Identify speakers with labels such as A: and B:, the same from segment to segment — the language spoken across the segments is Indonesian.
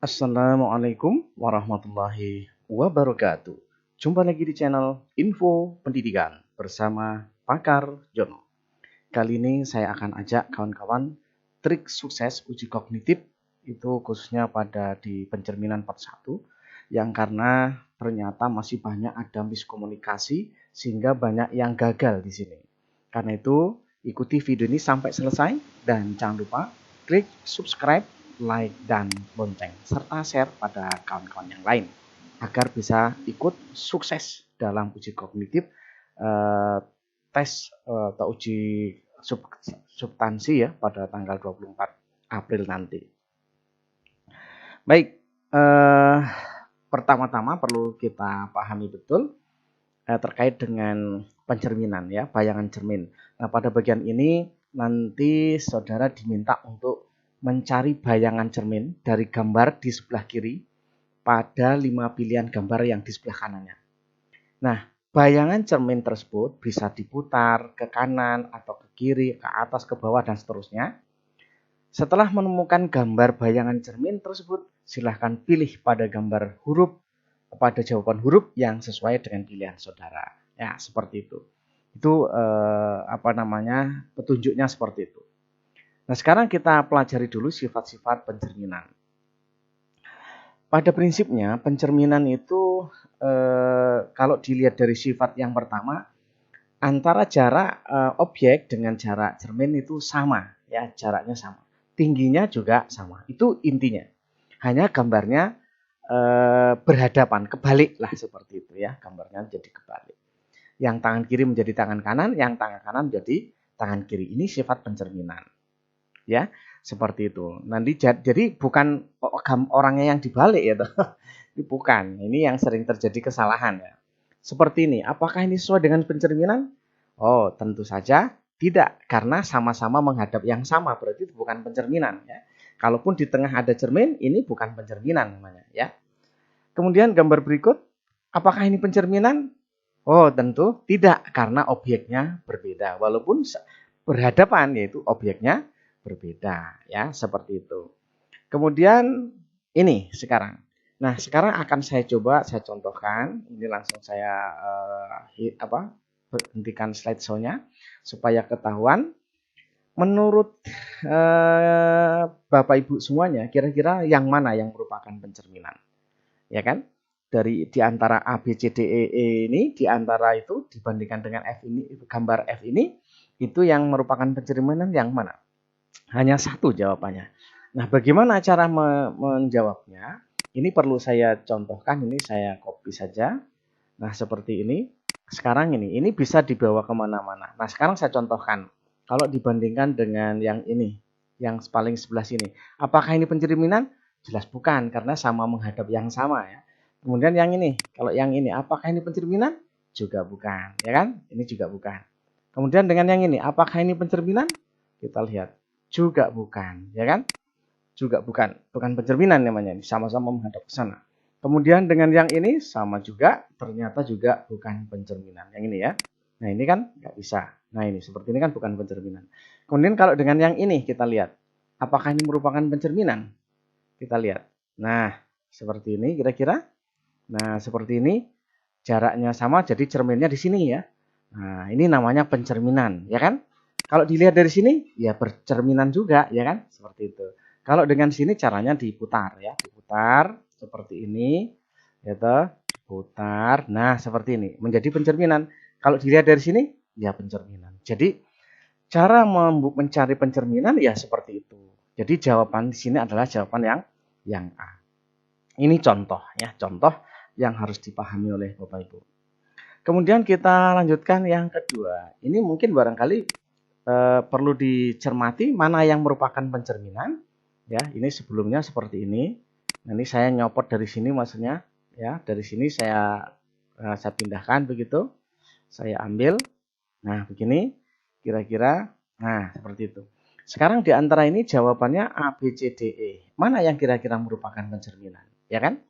A: Assalamualaikum warahmatullahi wabarakatuh. Jumpa lagi di channel Info Pendidikan bersama Pakar Jono. Kali ini saya akan ajak kawan-kawan trik sukses uji kognitif itu khususnya pada di pencerminan part 1 yang karena ternyata masih banyak ada miskomunikasi sehingga banyak yang gagal di sini. Karena itu ikuti video ini sampai selesai dan jangan lupa klik subscribe, like, dan lonceng, serta share pada kawan-kawan yang lain agar bisa ikut sukses dalam uji kognitif tes atau uji substansi ya pada tanggal 24 April nanti. Baik, pertama-tama perlu kita pahami betul terkait dengan pencerminan ya, bayangan cermin. Nah, pada bagian ini nanti saudara diminta untuk mencari bayangan cermin dari gambar di sebelah kiri pada 5 pilihan gambar yang di sebelah kanannya. Nah, bayangan cermin tersebut bisa diputar ke kanan atau ke kiri, ke atas, ke bawah, dan seterusnya. Setelah menemukan gambar bayangan cermin tersebut, silahkan pilih pada gambar huruf, pada jawaban huruf yang sesuai dengan pilihan saudara. Ya, seperti itu. Itu petunjuknya seperti itu. Nah, sekarang kita pelajari dulu sifat-sifat pencerminan. Pada prinsipnya, pencerminan itu kalau dilihat dari sifat yang pertama, antara jarak objek dengan jarak cermin itu sama, ya, jaraknya sama. Tingginya juga sama. Itu intinya. Hanya gambarnya berhadapan, kebalik lah seperti itu ya, gambarnya jadi kebalik. Yang tangan kiri menjadi tangan kanan, yang tangan kanan menjadi tangan kiri. Ini sifat pencerminan. Ya, seperti itu. Nanti jadi bukan orangnya yang dibalik ya, ini bukan. Ini yang sering terjadi kesalahan ya. Seperti ini. Apakah ini sesuai dengan pencerminan? Oh, tentu saja tidak, karena sama-sama menghadap yang sama. Berarti itu bukan pencerminan ya. Kalaupun di tengah ada cermin, ini bukan pencerminan namanya ya. Kemudian gambar berikut, apakah ini pencerminan? Oh, tentu tidak, karena objeknya berbeda. Walaupun berhadapan, yaitu objeknya berbeda ya, seperti itu. Kemudian ini sekarang. Nah, sekarang akan saya contohkan. Ini langsung saya hentikan slideshow-nya supaya ketahuan. Menurut Bapak Ibu semuanya, kira-kira yang mana yang merupakan pencerminan? Ya kan? Di antara A, B, C, D, E ini, di antara itu dibandingkan dengan F ini, gambar F ini, itu yang merupakan pencerminan yang mana? Hanya satu jawabannya. Nah, bagaimana cara menjawabnya? Ini perlu saya contohkan, ini saya copy saja. Nah, seperti ini. Sekarang ini bisa dibawa kemana-mana. Nah, sekarang saya contohkan. Kalau dibandingkan dengan yang ini, yang paling sebelah sini. Apakah ini pencerminan? Jelas bukan, karena sama menghadap yang sama ya. Kemudian yang ini, kalau yang ini, apakah ini pencerminan? Juga bukan, ya kan? Ini juga bukan. Kemudian dengan yang ini, apakah ini pencerminan? Kita lihat. Juga bukan, ya kan? Juga bukan pencerminan namanya, sama-sama menghadap ke sana. Kemudian dengan yang ini sama juga, ternyata juga bukan pencerminan. Yang ini ya. Nah, ini kan nggak bisa. Nah, ini seperti ini kan bukan pencerminan. Kemudian kalau dengan yang ini kita lihat, apakah ini merupakan pencerminan? Kita lihat. Nah, seperti ini kira-kira. Nah, seperti ini jaraknya sama, jadi cerminnya di sini ya. Nah, ini namanya pencerminan, ya kan? Kalau dilihat dari sini, ya bercerminan juga, ya kan? Seperti itu. Kalau dengan sini caranya diputar, ya, diputar seperti ini, ya toh, diputar. Nah, seperti ini, menjadi pencerminan. Kalau dilihat dari sini, ya pencerminan. Jadi cara mencari pencerminan ya seperti itu. Jadi jawaban di sini adalah jawaban yang A. Ini contoh, ya, contoh yang harus dipahami oleh Bapak Ibu. Kemudian kita lanjutkan yang kedua. Ini mungkin barangkali perlu dicermati mana yang merupakan pencerminan. Ya, ini sebelumnya seperti ini. Nanti saya nyopot dari sini maksudnya, ya, dari sini saya pindahkan begitu. Saya ambil. Nah, begini kira-kira. Nah, seperti itu. Sekarang di antara ini jawabannya A, B, C, D, E. Mana yang kira-kira merupakan pencerminan? Ya kan?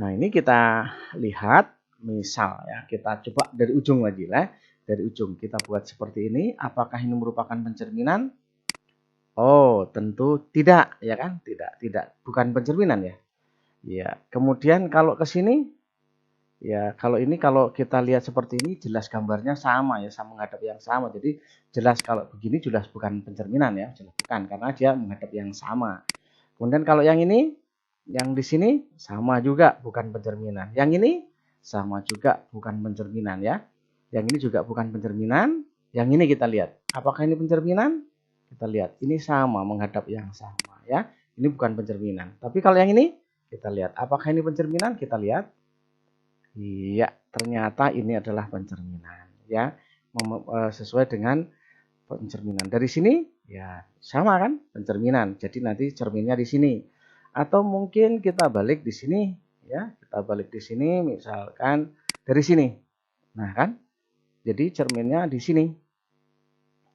A: Nah, ini kita lihat misal ya, kita coba dari ujung lagi lah. Dari ujung kita buat seperti ini. Apakah ini merupakan pencerminan? Oh, tentu tidak, ya kan? Tidak, bukan pencerminan ya. Ya, kemudian kalau ke sini, ya kalau ini kalau kita lihat seperti ini jelas gambarnya sama ya, sama menghadap yang sama. Jadi jelas kalau begini jelas bukan pencerminan ya, jelas bukan karena dia menghadap yang sama. Kemudian kalau yang ini, yang di sini sama juga bukan pencerminan. Yang ini sama juga bukan pencerminan ya. Yang ini juga bukan pencerminan. Yang ini kita lihat. Apakah ini pencerminan? Kita lihat. Ini sama menghadap yang sama ya. Ini bukan pencerminan. Tapi kalau yang ini kita lihat. Apakah ini pencerminan? Kita lihat. Iya, ternyata ini adalah pencerminan ya. Sesuai dengan pencerminan. Dari sini ya sama kan pencerminan. Jadi nanti cerminnya di sini. Atau mungkin kita balik di sini ya. Kita balik di sini misalkan dari sini. Nah kan? Jadi cerminnya di sini.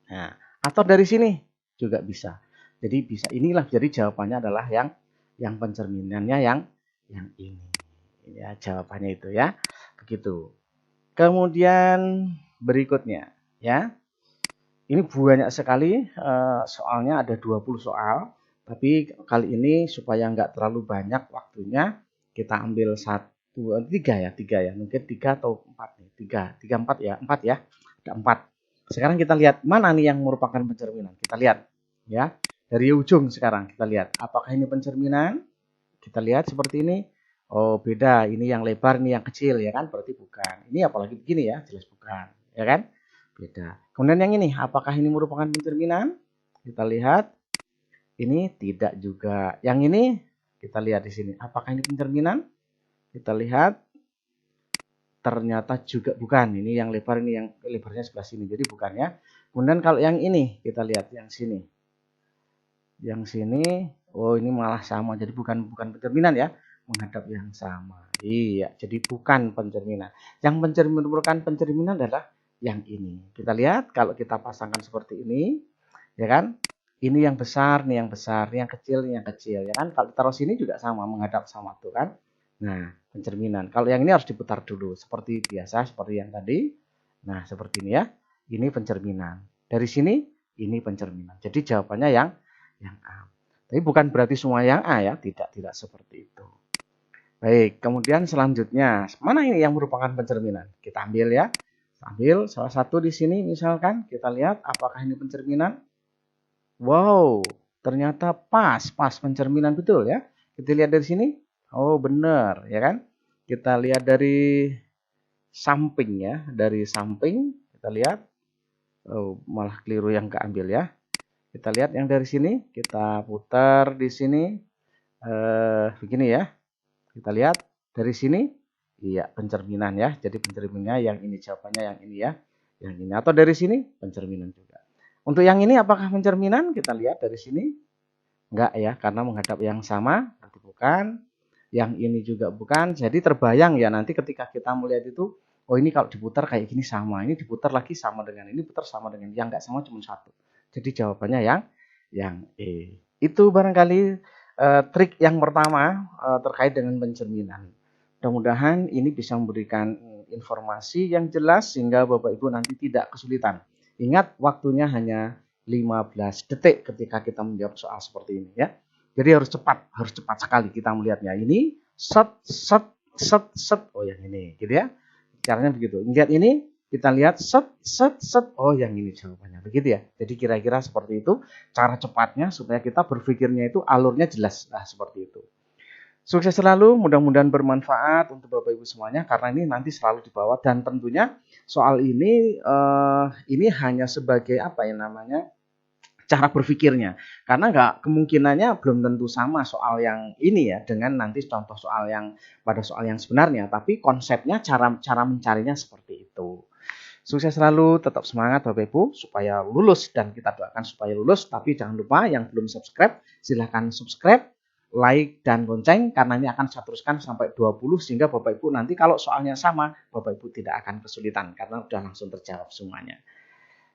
A: Nah, atau dari sini juga bisa. Jadi bisa inilah jadi jawabannya adalah yang pencerminannya yang ini. Ya, jawabannya itu ya. Begitu. Kemudian berikutnya ya. Ini banyak sekali soalnya ada 20 soal. Tapi kali ini supaya nggak terlalu banyak waktunya, kita ambil tiga ya, mungkin 3 atau 4 nih, 3, 4 ya, 4 ya, ada 4. Sekarang kita lihat mana nih yang merupakan pencerminan. Kita lihat ya, dari ujung sekarang kita lihat apakah ini pencerminan. Kita lihat seperti ini. Oh beda, ini yang lebar, ini yang kecil ya kan, berarti bukan. Ini apalagi begini ya, jelas bukan, ya kan? Beda. Kemudian yang ini, apakah ini merupakan pencerminan? Kita lihat, ini tidak juga. Yang ini kita lihat di sini, apakah ini pencerminan? Kita lihat, ternyata juga bukan. Ini yang lebar, ini yang lebarnya sebelah sini, jadi bukan ya. Kemudian kalau yang ini, kita lihat yang sini. Yang sini, oh ini malah sama, jadi bukan pencerminan ya, menghadap yang sama. Iya, jadi bukan pencerminan. Yang merupakan pencerminan adalah yang ini. Kita lihat kalau kita pasangkan seperti ini, ya kan? Ini yang besar, nih yang besar, nih yang kecil, nih yang kecil, ya kan? Kalau taruh sini juga sama, menghadap sama tuh kan? Nah, pencerminan. Kalau yang ini harus diputar dulu, seperti biasa, seperti yang tadi. Nah, seperti ini ya. Ini pencerminan. Dari sini, ini pencerminan. Jadi jawabannya yang A. Tapi bukan berarti semua yang A ya, tidak seperti itu. Baik, kemudian selanjutnya, mana ini yang merupakan pencerminan? Kita ambil ya. Ambil salah satu di sini misalkan, kita lihat apakah ini pencerminan. Wow, ternyata pas pencerminan betul ya. Kita lihat dari sini. Oh, benar ya kan? Kita lihat dari samping ya, dari samping kita lihat. Oh, malah keliru yang keambil ya. Kita lihat yang dari sini, kita putar di sini. Begini ya. Kita lihat dari sini. Iya, pencerminan ya. Jadi pencerminannya yang ini, jawabannya yang ini ya. Yang ini atau dari sini pencerminan juga. Untuk yang ini apakah pencerminan? Kita lihat dari sini. Enggak ya, karena menghadap yang sama, berarti bukan. Yang ini juga bukan. Jadi terbayang ya nanti ketika kita melihat itu, oh ini kalau diputar kayak gini sama, ini diputar lagi sama dengan ini, putar sama dengan yang enggak sama cuma satu. Jadi jawabannya yang E. Itu barangkali trik yang pertama terkait dengan pencerminan. Mudah-mudahan ini bisa memberikan informasi yang jelas sehingga Bapak Ibu nanti tidak kesulitan. Ingat waktunya hanya 15 detik ketika kita menjawab soal seperti ini ya. Jadi harus cepat sekali kita melihatnya. Ini set. Oh yang ini, gitu ya. Caranya begitu. Lihat ini, kita lihat set. Oh yang ini jawabannya, begitu ya. Jadi kira-kira seperti itu cara cepatnya supaya kita berpikirnya itu alurnya jelas. Nah seperti itu. Sukses selalu, mudah-mudahan bermanfaat untuk Bapak Ibu semuanya karena ini nanti selalu dibawa dan tentunya soal ini hanya sebagai apa ya namanya cara berpikirnya karena nggak kemungkinannya belum tentu sama soal yang ini ya dengan nanti contoh soal yang pada soal yang sebenarnya tapi konsepnya cara mencarinya seperti itu. Sukses selalu, tetap semangat Bapak Ibu supaya lulus dan kita doakan supaya lulus tapi jangan lupa yang belum subscribe silahkan subscribe, like dan lonceng karena ini akan saya teruskan sampai 20 sehingga Bapak Ibu nanti kalau soalnya sama Bapak Ibu tidak akan kesulitan karena sudah langsung terjawab semuanya.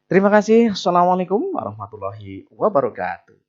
A: Terima kasih. Assalamualaikum warahmatullahi wabarakatuh.